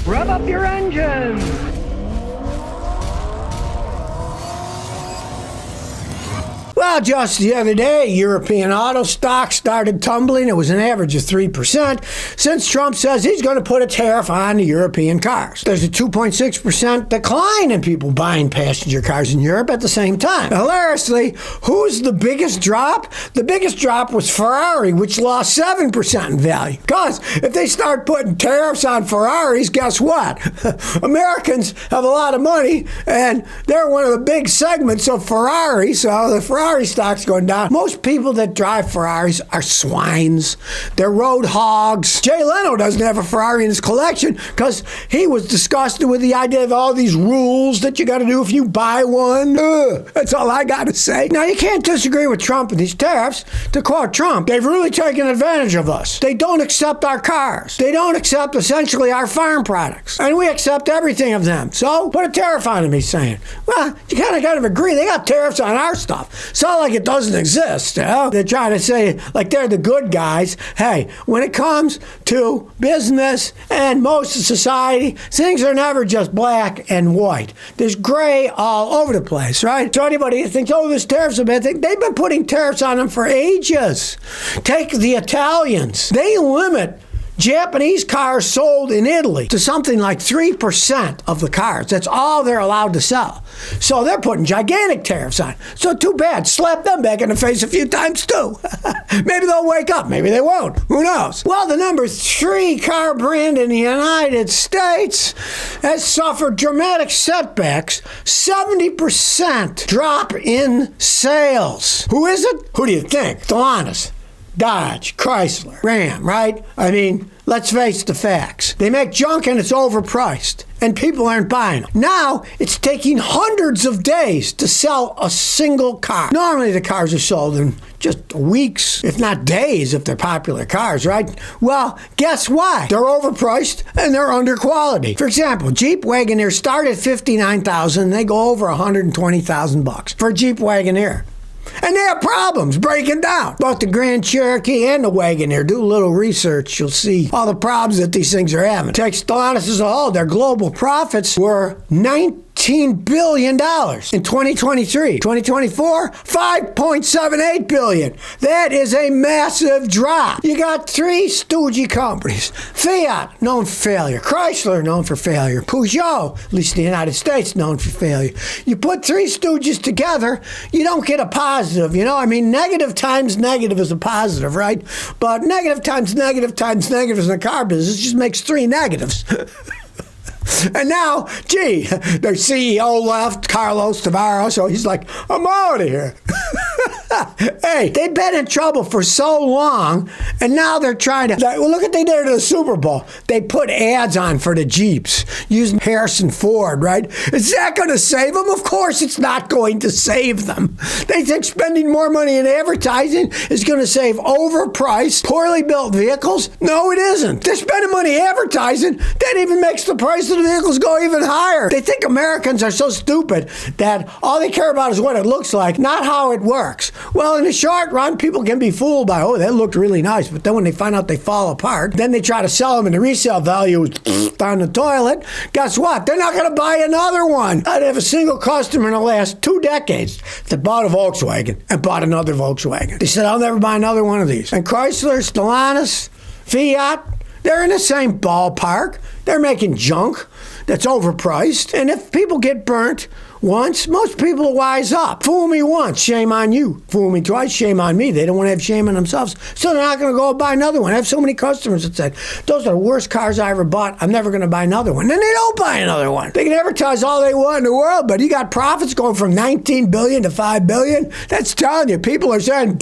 Rev up your engines! Well, just the other day, European auto stocks started tumbling. It was an average of 3% since Trump says he's going to put a tariff on the European cars. There's a 2.6% decline in people buying passenger cars in Europe at the same time. Hilariously, who's the biggest drop? The biggest drop was Ferrari, which lost 7% in value. Because if they start putting tariffs on Ferraris, guess what? Americans have a lot of money, and they're one of the big segments of Ferrari, so the Ferrari stock's going down. Most people that drive Ferraris are swines. They're road hogs. Jay Leno doesn't have a Ferrari in his collection because he was disgusted with the idea of all these rules that you got to do if you buy one. That's all I got to say. Now, you can't disagree with Trump and these tariffs. To quote Trump, they've really taken advantage of us. They don't accept our cars. They don't accept essentially our farm products. And we accept everything of them. So put a tariff on them, he's saying. Well, you kind of agree. They got tariffs on our stuff. It's not like it doesn't exist. You know? They're trying to say like they're the good guys. Hey, when it comes to business and most of society, things are never just black and white. There's gray all over the place, right? So anybody who thinks, oh, this tariff's a bad thing, they've been putting tariffs on them for ages. Take the Italians. They limit Japanese cars sold in Italy to something like 3% of the cars. That's all they're allowed to sell. So they're putting gigantic tariffs on. So too bad. Slap them back in the face a few times too. Maybe they'll wake up. Maybe they won't. Who knows? Well, the number 3 car brand in the United States has suffered dramatic setbacks. 70% drop in sales. Who is it? Who do you think? Stellantis, Dodge, Chrysler, Ram, right? I mean, let's face the facts. They make junk and it's overpriced, and people aren't buying them. Now, it's taking hundreds of days to sell a single car. Normally, the cars are sold in just weeks, if not days, if they're popular cars, right? Well, guess why? They're overpriced and they're under quality. For example, Jeep Wagoneer start at $59,000 and they go over $120,000 for a Jeep Wagoneer. And they have problems breaking down. Both the Grand Cherokee and the Wagoneer. Do a little research. You'll see all the problems that these things are having. Take Stellantis as a whole. Their global profits were $19 billion in 2023. 2024, $5.78 billion. That is a massive drop. You got 3 stooge companies. Fiat, known for failure. Chrysler, known for failure. Peugeot, at least in the United States, known for failure. You put 3 stooges together, you don't get a positive. You know, I mean, negative times negative is a positive, right? But negative times negative times negative in the car business just makes 3 negatives. And now, gee, their CEO left, Carlos Tavares, so he's like, I'm out of here. Hey, they've been in trouble for so long, and now they're trying to, well, look what they did at the Super Bowl. They put ads on for the Jeeps using Harrison Ford, right? Is that going to save them? Of course it's not going to save them. They think spending more money in advertising is going to save overpriced, poorly built vehicles. No, it isn't. They're spending money advertising. That even makes the price of the vehicles go even higher. They think Americans are so stupid that all they care about is what it looks like, not how it works. Well, in the short run, people can be fooled by, oh, that looked really nice, but then when they find out they fall apart, then they try to sell them and the resale value is down the toilet. Guess what? They're not going to buy another one. I'd have a single customer in the last 2 decades that bought a Volkswagen and bought another Volkswagen. They said, I'll never buy another one of these. And Chrysler, Stellantis, Fiat, they're in the same ballpark. They're making junk that's overpriced. And if people get burnt once, most people will wise up. Fool me once, shame on you. Fool me twice, shame on me. They don't want to have shame on themselves, so they're not going to go buy another one. I have so many customers that said, those are the worst cars I ever bought. I'm never going to buy another one. Then they don't buy another one. They can advertise all they want in the world, but you got profits going from $19 billion to $5 billion. That's telling you, people are saying,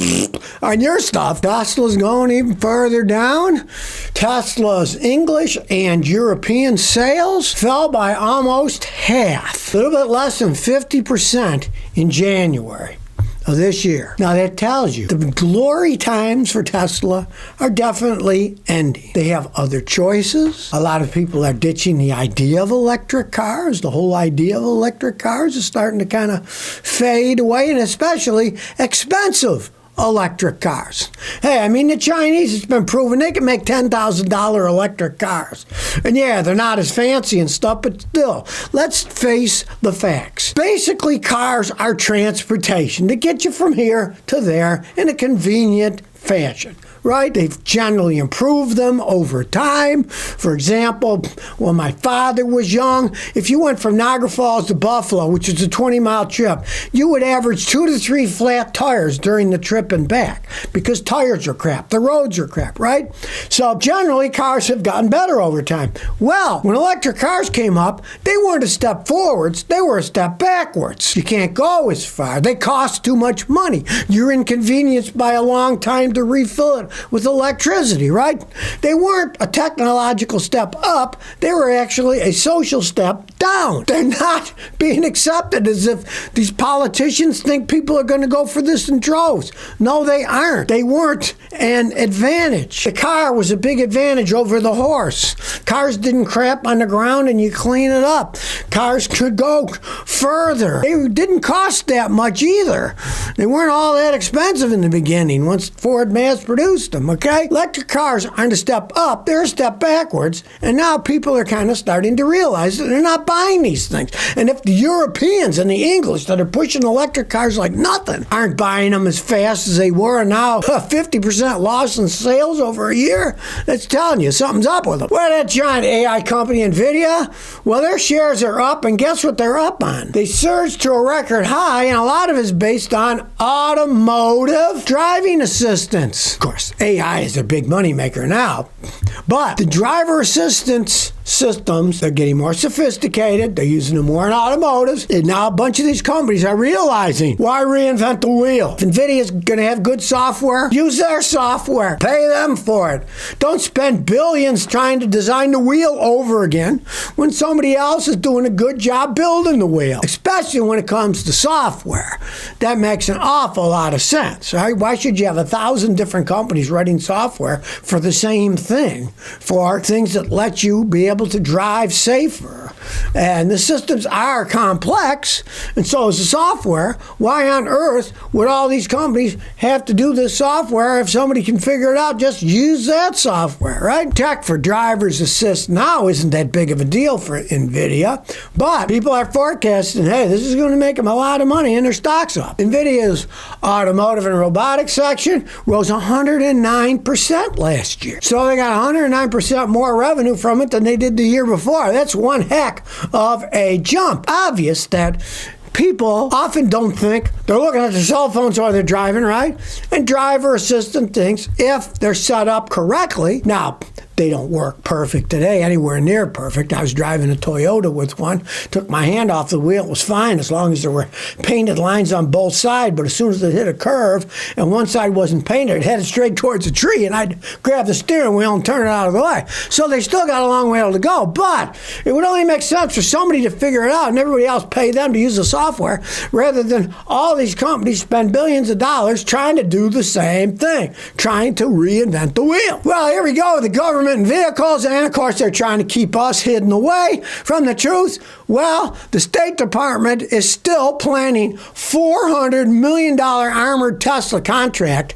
on your stuff. Tesla's going even further down. Tesla's English and European sales fell by almost half. A little bit less than 50% in January of this year. Now that tells you the glory times for Tesla are definitely ending. They have other choices. A lot of people are ditching the idea of electric cars. The whole idea of electric cars is starting to kind of fade away, and especially expensive electric cars. Hey, I mean, the Chinese, it's been proven they can make $10,000 electric cars. And yeah, they're not as fancy and stuff, but still, let's face the facts. Basically, cars are transportation to get you from here to there in a convenient fashion. Right? They've generally improved them over time. For example, when my father was young, if you went from Niagara Falls to Buffalo, which is a 20-mile trip, you would average 2 to 3 flat tires during the trip and back because tires are crap. The roads are crap, right? So generally, cars have gotten better over time. Well, when electric cars came up, they weren't a step forwards, they were a step backwards. You can't go as far. They cost too much money. You're inconvenienced by a long time to refill it with electricity, right? They weren't a technological step up, they were actually a social step down. They're not being accepted as if these politicians think people are going to go for this in droves. No, they aren't. They weren't an advantage. The car was a big advantage over the horse. Cars didn't crap on the ground and you clean it up. Cars could go further. They didn't cost that much either. They weren't all that expensive in the beginning once Ford mass produced them, okay? Electric cars aren't a step up, they're a step backwards, and now people are kind of starting to realize that they're not buying these things. And if the Europeans and the English that are pushing electric cars like nothing aren't buying them as fast as they were, and now 50% loss in sales over a year, that's telling you something's up with them. Well, that giant AI company, NVIDIA, well, their shares are up, and guess what they're up on? They surged to a record high, and a lot of it is based on automotive driving assistance. Of course, AI is a big moneymaker now, but the driver assistance systems, they're getting more sophisticated. They're using them more in automotives. And now a bunch of these companies are realizing, why reinvent the wheel? If NVIDIA's going to have good software, use their software. Pay them for it. Don't spend billions trying to design the wheel over again when somebody else is doing a good job building the wheel, especially when it comes to software. That makes an awful lot of sense, right? Why should you have 1,000 different companies writing software for the same thing, for things that let you be able to drive safer? And the systems are complex, and so is the software. Why on earth would all these companies have to do this software if somebody can figure it out? Just use that software, right? Tech for driver's assist now isn't that big of a deal for NVIDIA, but people are forecasting, hey, this is going to make them a lot of money, and their stock's up. NVIDIA's automotive and robotics section rose 109% last year. So they got 109% more revenue from it than they did the year before. That's one heck of a jump. Obvious that people often don't think. They're looking at their cell phones while they're driving, right? And driver assistant things, if they're set up correctly. Now, they don't work perfect today, anywhere near perfect. I was driving a Toyota with one, took my hand off the wheel, it was fine as long as there were painted lines on both sides, but as soon as it hit a curve and one side wasn't painted, it headed straight towards a tree, and I'd grab the steering wheel and turn it out of the way. So they still got a long way to go, but it would only make sense for somebody to figure it out and everybody else pay them to use the software rather than all these companies spend billions of dollars trying to do the same thing, trying to reinvent the wheel. Well, here we go with the government and vehicles, and of course they're trying to keep us hidden away from the truth. Well, the State Department is still planning $400 million armored Tesla contract,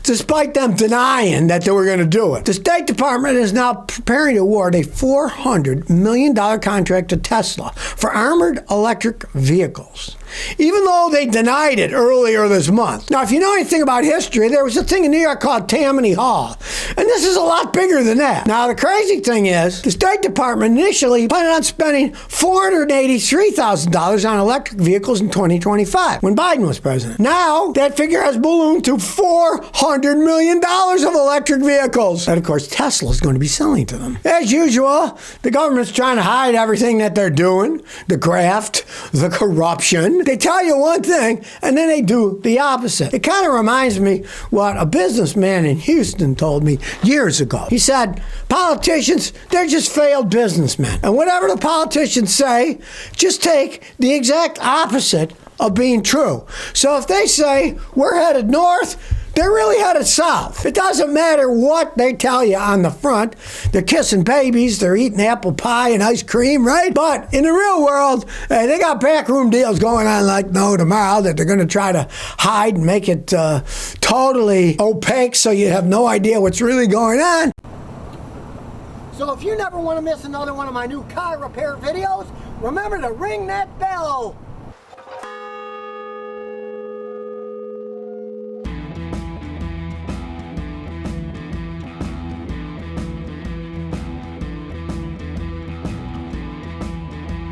despite them denying that they were going to do it. The State Department is now preparing to award a $400 million contract to Tesla for armored electric vehicles, even though they denied it earlier this month. Now, if you know anything about history, there was a thing in New York called Tammany Hall, and this is a lot bigger than that. Now, the crazy thing is, the State Department initially planned on spending $483,000 on electric vehicles in 2025, when Biden was president. Now, that figure has ballooned to $400 million of electric vehicles that, of course, Tesla is going to be selling to them. As usual, the government's trying to hide everything that they're doing, the graft, the corruption. They tell you one thing, and then they do the opposite. It kind of reminds me what a businessman in Houston told me years ago. He said, politicians, they're just failed businessmen. And whatever the politicians say, just take the exact opposite of being true. So if they say, we're headed north, They're really headed south. It doesn't matter what they tell you on the front. They're kissing babies, they're eating apple pie and ice cream, right? But in the real world, they got backroom deals going on like no tomorrow that they're going to try to hide and make it totally opaque so you have no idea what's really going on. So if you never want to miss another one of my new car repair videos, remember to ring that bell.